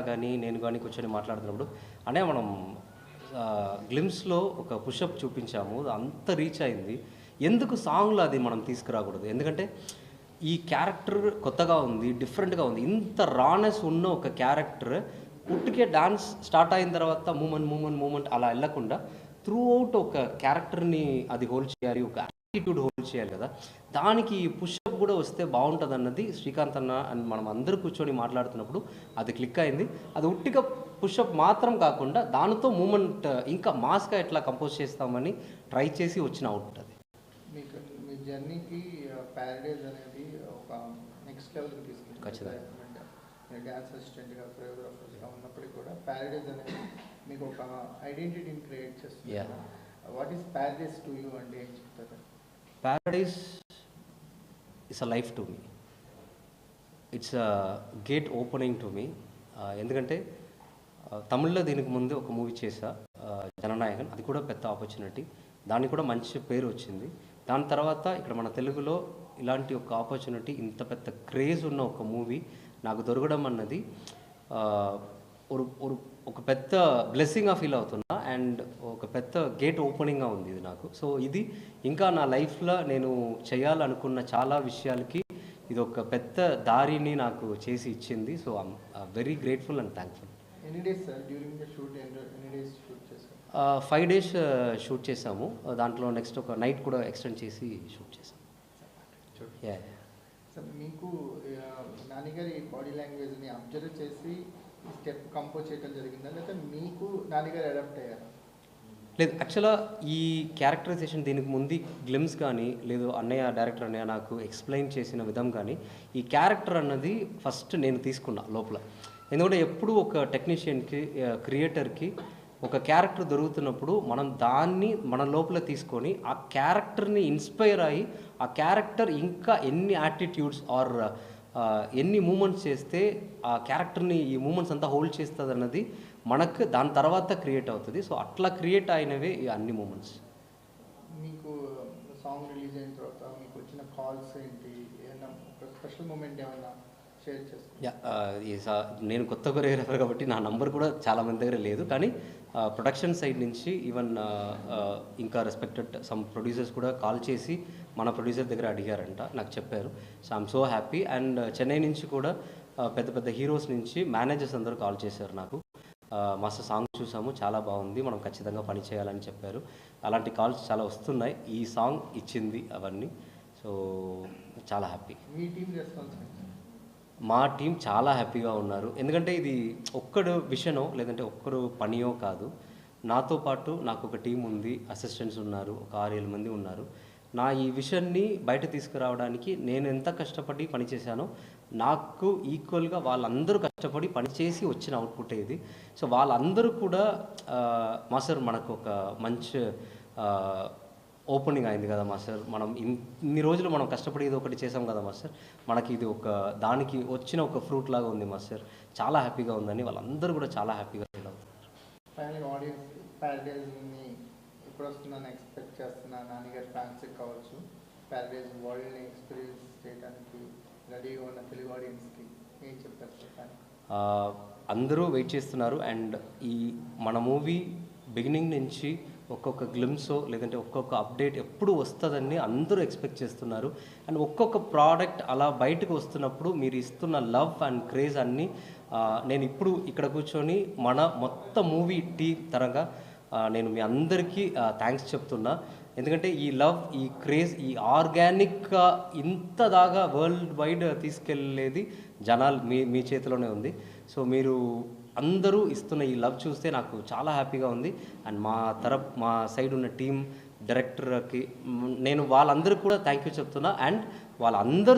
కానీ నేను కానీ కూర్చొని మాట్లాడుతున్నప్పుడు అంటే మనం గ్లిమ్స్లో ఒక పుషప్ చూపించాము, అంత రీచ్ అయింది. ఎందుకు సాంగ్లో అది మనం తీసుకురాకూడదు? ఎందుకంటే ఈ క్యారెక్టర్ కొత్తగా ఉంది, డిఫరెంట్గా ఉంది. ఇంత రానెస్ ఉన్న ఒక క్యారెక్టర్ పుట్టుకే డాన్స్ స్టార్ట్ అయిన తర్వాత మూమెంట్ అలా వెళ్ళకుండా త్రూ అవుట్ ఒక క్యారెక్టర్ని అది హోల్డ్ చేయాలి, ఒక యాటిట్యూడ్ హోల్డ్ చేయాలి కదా. దానికి ఈ పుషప్ కూడా వస్తే బాగుంటుంది అన్నది శ్రీకాంత్ అన్న అండ్ మనం అందరూ కూర్చొని మాట్లాడుతున్నప్పుడు అది క్లిక్ అయింది. అది ఉట్టిగా పుషప్ మాత్రం కాకుండా దానితో మూమెంట్ ఇంకా మాస్గా ఎట్లా కంపోజ్ చేస్తామని ట్రై చేసి వచ్చిన అవుట్ అది. మీకు మీ జర్నీకి ప్యారడైజ్ అనేది ఒక నెక్స్ట్ లెవెల్కి తీసుకుంటుంది. ఖచ్చితంగా మీరు డ్యాన్స్ అసిస్టెంట్గా కొరియోగ్రాఫర్స్గా ఉన్నప్పటికీ కూడా ప్యారడైజ్ అనేది మీకు ఒక ఐడెంటిటీని క్రియేట్ చేస్తుంది. What is paradise to you అంటే ఏం చెప్తారు? Paradise it's a life to me, it's a gate opening to me. ఎందుకంటే తమిళ్లో దీనికి ముందు ఒక మూవీ చేశా, జననాయకన్. అది కూడా పెద్ద ఆపర్చునిటీ, దానికి కూడా మంచి పేరు వచ్చింది. దాని తర్వాత ఇక్కడ మన తెలుగులో ఇలాంటి ఒక ఆపర్చునిటీ, ఇంత పెద్ద క్రేజ్ ఉన్న ఒక మూవీ నాకు దొరకడం అన్నది ఒక పెద్ద బ్లెస్సింగ్గా ఫీల్ అవుతున్నా అండ్ ఒక పెద్ద గేట్ ఓపెనింగ్గా ఉంది ఇది నాకు. సో ఇది ఇంకా నా లైఫ్లో నేను చేయాలనుకున్న చాలా విషయాలకి ఇది ఒక పెద్ద దారిని నాకు చేసి ఇచ్చింది. So I'm very grateful and thankful. ఎన్ని days sir during the shoot, ఎన్ని డేస్ షూట్ చేశారు? 5 days షూట్ చేసాము. దాంట్లో నెక్స్ట్ ఒక నైట్ కూడా ఎక్స్టెండ్ చేసి షూట్ చేసాము. సార్ మీకు నాన్నగారి బాడీ లాంగ్వేజ్ని అబ్జర్వ్ చేసి స్టెప్ కంపోజ్ చేయడం జరిగిందా, లేకపోతే మీకు నాన్నగారు అడాప్ట్ అయ్యారా? లేదు, యాక్చువల్గా ఈ క్యారెక్టరైజేషన్ దీనికి ముందు గ్లిమ్స్ కానీ లేదు అన్నయ్య డైరెక్టర్ అన్నయ్య నాకు ఎక్స్ప్లెయిన్ చేసిన విధం కానీ ఈ క్యారెక్టర్ అన్నది ఫస్ట్ నేను తీసుకున్నా లోపల. ఎందుకంటే ఎప్పుడు ఒక టెక్నీషియన్కి క్రియేటర్కి ఒక క్యారెక్టర్ దొరుకుతున్నప్పుడు మనం దాన్ని మన లోపల తీసుకొని ఆ క్యారెక్టర్ని ఇన్స్పైర్ అయ్యి ఆ క్యారెక్టర్ ఇంకా ఎన్ని యాటిట్యూడ్స్ ఆర్ ఎన్ని మూమెంట్స్ చేస్తే ఆ క్యారెక్టర్ని ఈ మూమెంట్స్ అంతా హోల్డ్ చేస్తుంది అన్నది మనకు దాని తర్వాత క్రియేట్ అవుతుంది. సో అట్లా క్రియేట్ అయినవే ఈ అన్ని మూమెంట్స్. మీకు సాంగ్ రిలీజ్ అయిన తర్వాత మీకు వచ్చిన కాల్స్ ఏంటి, ఏమైనా ఒక స్పెషల్ మూమెంట్ ఏమైనా షేర్ చేసుకోండి? నేను కొత్త కొరియోగ్రాఫర్ కాబట్టి నా నంబర్ కూడా చాలామంది దగ్గర లేదు, కానీ ప్రొడక్షన్ సైడ్ నుంచి ఈవెన్ ఇంకా రెస్పెక్టెడ్ సమ్ ప్రొడ్యూసర్స్ కూడా కాల్ చేసి మన ప్రొడ్యూసర్ దగ్గర అడిగారంట, నాకు చెప్పారు. So I'm so happy. And Chennai నుంచి కూడా పెద్ద పెద్ద హీరోస్ నుంచి మేనేజర్స్ అందరూ కాల్ చేశారు నాకు. మాస్టర్ సాంగ్ చూసాము, చాలా బాగుంది, మనం ఖచ్చితంగా పని చేయాలని చెప్పారు. అలాంటి కాల్స్ చాలా వస్తున్నాయి. ఈ సాంగ్ ఇచ్చింది అవన్నీ. సో చాలా హ్యాపీ. మీ టీం రెస్పాన్స్? మా టీం చాలా హ్యాపీగా ఉన్నారు. ఎందుకంటే ఇది ఒక్కడు విషనో లేదంటే ఒక్కరు పనియో కాదు. నాతో పాటు నాకు ఒక టీం ఉంది, అసిస్టెంట్స్ ఉన్నారు, ఒక 6-7 మంది ఉన్నారు. నా ఈ విషన్ని బయట తీసుకురావడానికి నేను ఎంత కష్టపడి పనిచేశానో నాకు ఈక్వల్గా వాళ్ళందరూ కష్టపడి పనిచేసి వచ్చిన అవుట్పుట్ ఇది. సో వాళ్ళందరూ కూడా మాస్టర్ మనకు ఒక మంచి ఓపెనింగ్ అయింది కదా మాస్టర్, మనం ఇన్ని రోజులు మనం కష్టపడి ఇది ఒకటి చేసాం కదా మాస్టర్, మనకి ఇది ఒక దానికి వచ్చిన ఒక ఫ్రూట్ లాగా ఉంది మాస్టర్, చాలా హ్యాపీగా ఉందని వాళ్ళందరూ కూడా చాలా హ్యాపీగా ఫీల్ అవుతున్నారు. ఫైనల్ ఆడియన్స్ ప్యారడైజ్ని ఎప్పుడు వస్తుందని ఎక్స్పెక్ట్ చేస్తున్నా? నాన్నగారి ఫ్యాన్స్కి కావచ్చు, ప్యారడైజ్ వరల్డ్ని ఎక్స్పీరియన్స్ చేయడానికి రెడీగా ఉన్న తెలుగు ఆడియన్స్కి ఏం చెప్తారు? అందరూ వెయిట్ చేస్తున్నారు. అండ్ ఈ మన మూవీ బిగినింగ్ నుంచి ఒక్కొక్క గ్లిమ్సో లేదంటే ఒక్కొక్క అప్డేట్ ఎప్పుడు వస్తుందని అందరూ ఎక్స్పెక్ట్ చేస్తున్నారు. అండ్ ఒక్కొక్క ప్రోడక్ట్ అలా బయటకు వస్తున్నప్పుడు మీరు ఇస్తున్న లవ్ అండ్ క్రేజ్ అన్నీ నేను ఇప్పుడు ఇక్కడ కూర్చొని మన మొత్తం మూవీ టీం తరంగా నేను మీ అందరికీ థ్యాంక్స్ చెప్తున్నా. ఎందుకంటే ఈ లవ్, ఈ క్రేజ్, ఈ ఆర్గానిక్గా ఇంత దాకా వరల్డ్ వైడ్ తీసుకెళ్ళేది జనాలు మీ చేతిలోనే ఉంది. సో మీరు అందరూ ఇస్తున్న ఈ లవ్ చూస్తే నాకు చాలా హ్యాపీగా ఉంది. అండ్ మా సైడ్ ఉన్న టీం, డైరెక్టర్కి నేను వాళ్ళందరికీ కూడా థ్యాంక్ యూ చెప్తున్నా. అండ్ వాళ్ళందరూ